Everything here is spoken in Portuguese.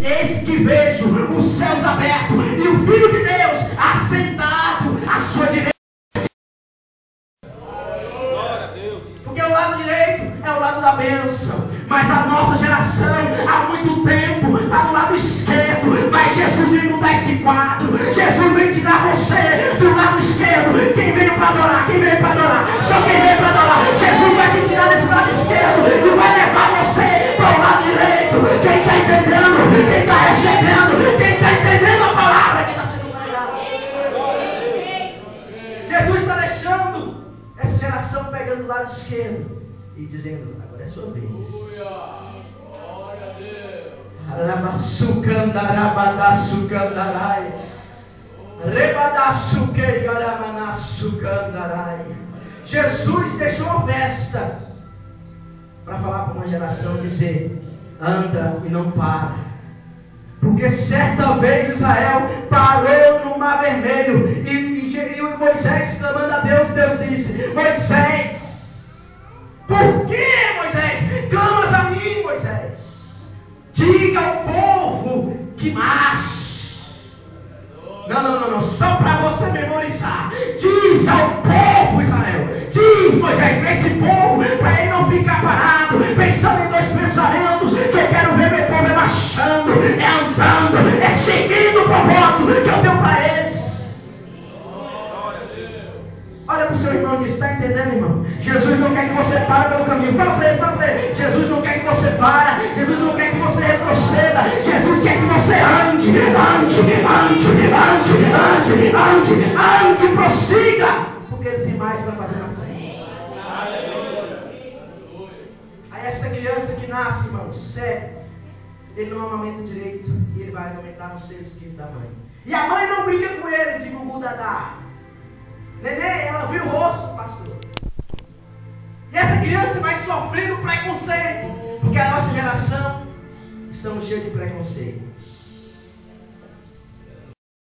eis que vejo os céus abertos e o Filho de Deus assentado à sua direita. Porque o lado direito é o lado da bênção, mas a nossa geração há muito tempo está no lado esquerdo. Mas Jesus vem mudar esse quadro. Jesus vem tirar você do lado esquerdo. Quem veio para adorar? Quem veio para adorar? Só quem veio para adorar. Jesus vai te tirar desse lado esquerdo e vai levar você para o lado direito. Quem está entendendo? Quem está recebendo? Quem está entendendo a palavra que está sendo pregada? Jesus está deixando essa geração pegando o lado esquerdo e dizendo: agora é sua vez. Jesus deixou uma festa para falar para uma geração, dizer: anda e não para. Porque certa vez Israel parou no Mar Vermelho e Moisés clamando a Deus, Deus disse: Moisés, por que, Moisés, clamas a mim, Moisés? Diga ao povo que marche. Não, só para você memorizar. Diz ao povo, Israel, diz, Moisés, para esse povo, para ele não ficar parado, pensando em dois pensamentos, que eu quero ver meu povo é marchando, é andando, é seguindo o propósito que eu tenho para eles. Olha para o seu irmão e diz: está entendendo, irmão? Jesus não quer que você pare pelo caminho. Fala para ele. Jesus não quer que você pare. Jesus não quer que você retroceda. Jesus quer que você ande, prossiga, porque Ele tem mais para fazer na frente. Aí essa criança que nasce, irmão, cego, ele não amamenta direito e ele vai amamentar no seio esquerdo da mãe. E a mãe não brinca com ele de gugu dadá. Neném, ela viu o rosto, pastor. E essa criança vai sofrendo preconceito, porque a nossa geração estamos cheios de preconceito.